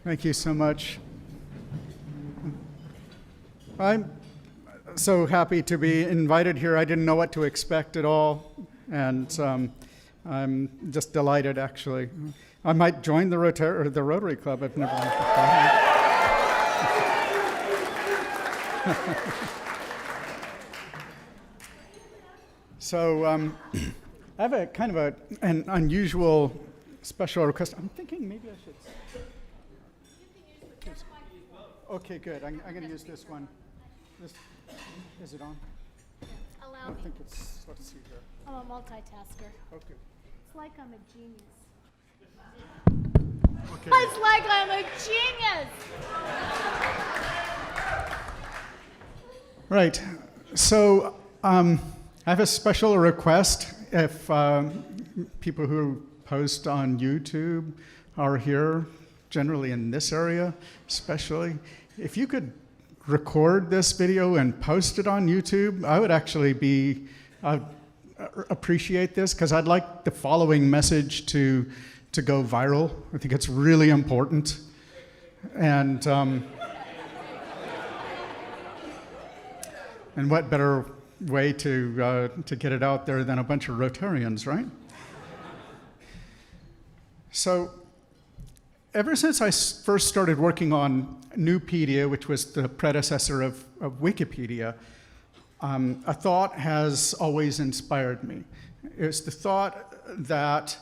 Thank you so much. I'm so happy to be invited here. I didn't know what to expect at all, and I'm just delighted, actually. I might join the Rotary Club. I've never So I have a kind of an unusual special request. I'm thinking maybe I should. Okay, good. I'm going to use this one. Is it on? Allow I don't me. think it's. Let's see here. I'm a multitasker. Okay. It's like I'm a genius. Okay. It's like I'm a genius. Right. So I have a special request. If people who post on YouTube are here, generally in this area, especially, if you could record this video and post it on YouTube, I would actually appreciate this, because I'd like the following message to go viral. I think it's really important. And what better way to get it out there than a bunch of Rotarians, right? So, ever since I first started working on Nupedia, which was the predecessor of Wikipedia, a thought has always inspired me. It's the thought that,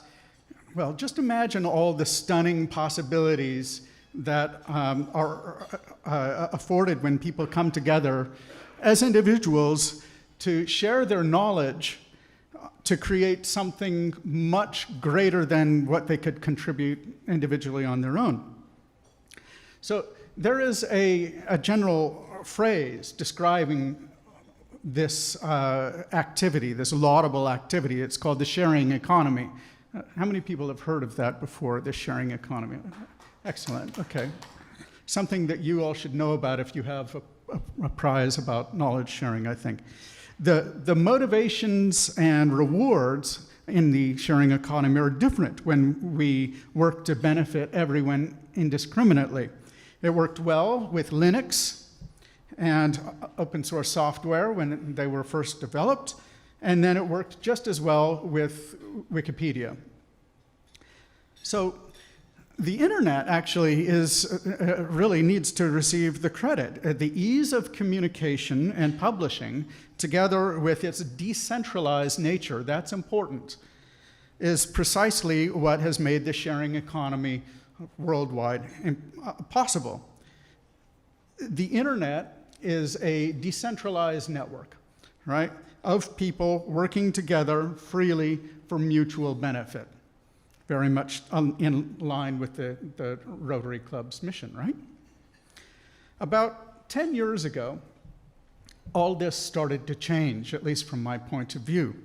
well, just imagine all the stunning possibilities that are afforded when people come together as individuals to share their knowledge to create something much greater than what they could contribute individually on their own. So there is a general phrase describing this activity, this laudable activity. It's called the sharing economy. How many people have heard of that before, the sharing economy? Excellent, okay. Something that you all should know about if you have a prize about knowledge sharing, I think. The motivations and rewards in the sharing economy are different when we work to benefit everyone indiscriminately. It worked well with Linux and open source software when they were first developed, and then it worked just as well with Wikipedia. So the internet actually really needs to receive the credit. The ease of communication and publishing, together with its decentralized nature, that's important, is precisely what has made the sharing economy worldwide possible. The internet is a decentralized network, right, of people working together freely for mutual benefit. Very much in line with the Rotary Club's mission, right? About 10 years ago, all this started to change, at least from my point of view.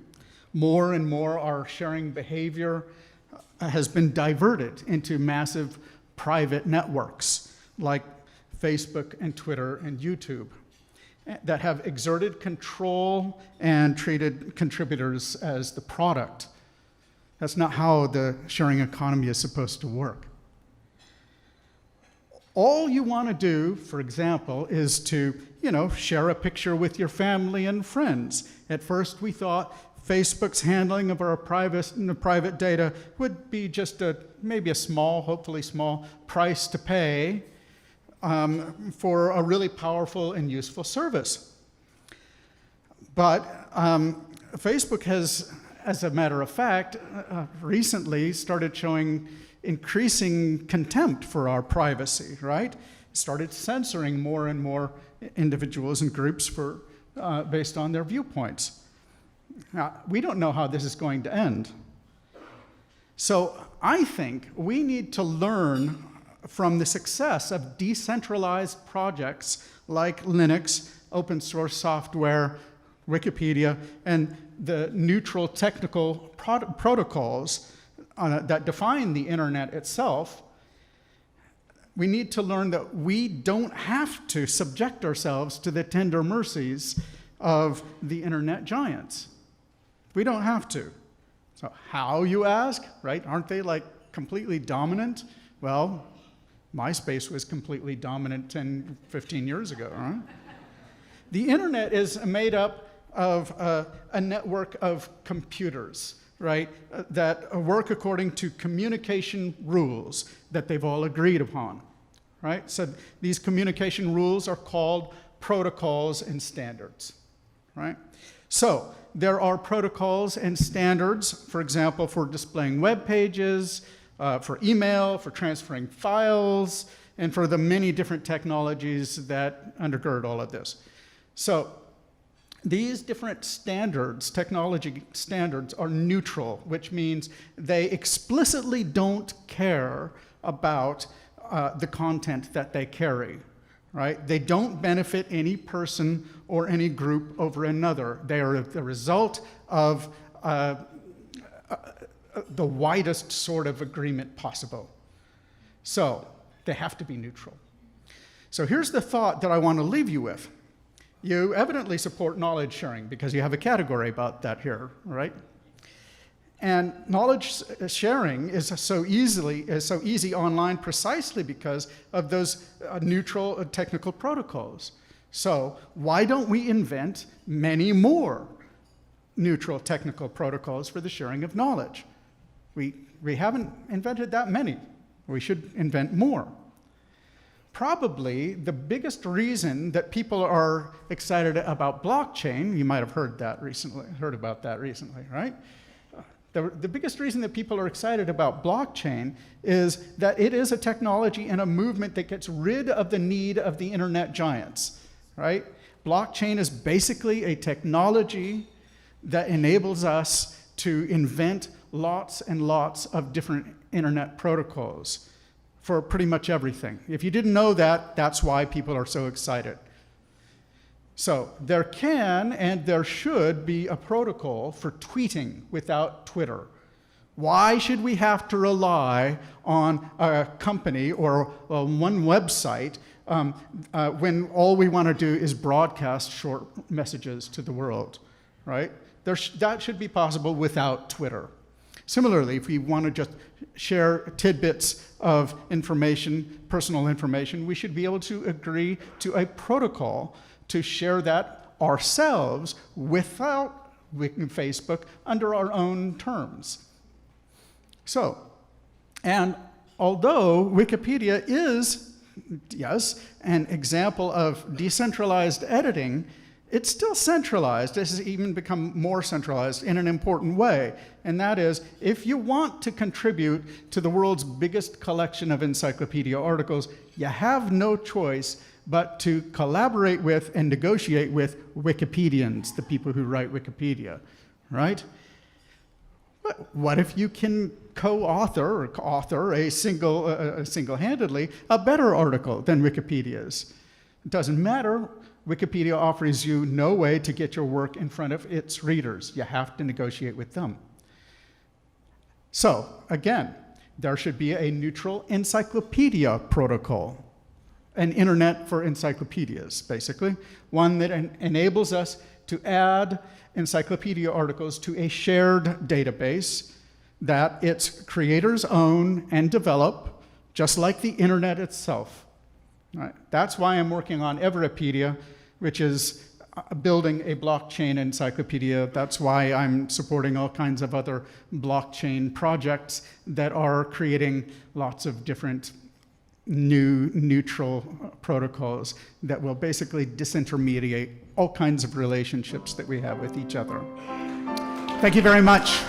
More and more our sharing behavior has been diverted into massive private networks like Facebook and Twitter and YouTube that have exerted control and treated contributors as the product. That's not how the sharing economy is supposed to work. All you want to do, for example, is to, share a picture with your family and friends. At first, we thought Facebook's handling of our private data would be just maybe a small, hopefully small, price to pay for a really powerful and useful service. But Facebook has, as a matter of fact, recently started showing increasing contempt for our privacy, right? Started censoring more and more individuals and groups based on their viewpoints. Now, we don't know how this is going to end. So I think we need to learn from the success of decentralized projects like Linux, open source software, Wikipedia, and the neutral technical protocols that define the internet itself. We need to learn that we don't have to subject ourselves to the tender mercies of the internet giants. We don't have to. So how, you ask, right? Aren't they like completely dominant? Well, MySpace was completely dominant 10, 15 years ago, right? The internet is made up of a network of computers, right, that work according to communication rules that they've all agreed upon, right? So these communication rules are called protocols and standards, right? So there are protocols and standards, for example, for displaying web pages, for email, for transferring files, and for the many different technologies that undergird all of this. So these different standards, technology standards, are neutral, which means they explicitly don't care about the content that they carry, right? They don't benefit any person or any group over another. They are the result of the widest sort of agreement possible. So they have to be neutral. So here's the thought that I want to leave you with. You evidently support knowledge sharing because you have a category about that here, right? And knowledge sharing is so easy online precisely because of those neutral technical protocols. So why don't we invent many more neutral technical protocols for the sharing of knowledge? We haven't invented that many. We should invent more. Probably the biggest reason that people are excited about blockchain, you might have heard about that recently, right? The biggest reason that people are excited about blockchain is that it is a technology and a movement that gets rid of the need of the internet giants, right? Blockchain is basically a technology that enables us to invent lots and lots of different internet protocols for pretty much everything. If you didn't know that, that's why people are so excited. So there can and there should be a protocol for tweeting without Twitter. Why should we have to rely on a company or one website when all we want to do is broadcast short messages to the world, right? That should be possible without Twitter. Similarly, if we want to just share tidbits of information, personal information, we should be able to agree to a protocol to share that ourselves without Facebook under our own terms. So, and although Wikipedia is, yes, an example of decentralized editing, it's still centralized. This has even become more centralized in an important way. And that is, if you want to contribute to the world's biggest collection of encyclopedia articles, you have no choice but to collaborate with and negotiate with Wikipedians, the people who write Wikipedia, right? But what if you can co-author or author single-handedly a better article than Wikipedia's? It doesn't matter. Wikipedia offers you no way to get your work in front of its readers. You have to negotiate with them. So, again, there should be a neutral encyclopedia protocol, an internet for encyclopedias, basically, one that enables us to add encyclopedia articles to a shared database that its creators own and develop, just like the internet itself. Right. That's why I'm working on Everipedia, which is building a blockchain encyclopedia. That's why I'm supporting all kinds of other blockchain projects that are creating lots of different new neutral protocols that will basically disintermediate all kinds of relationships that we have with each other. Thank you very much.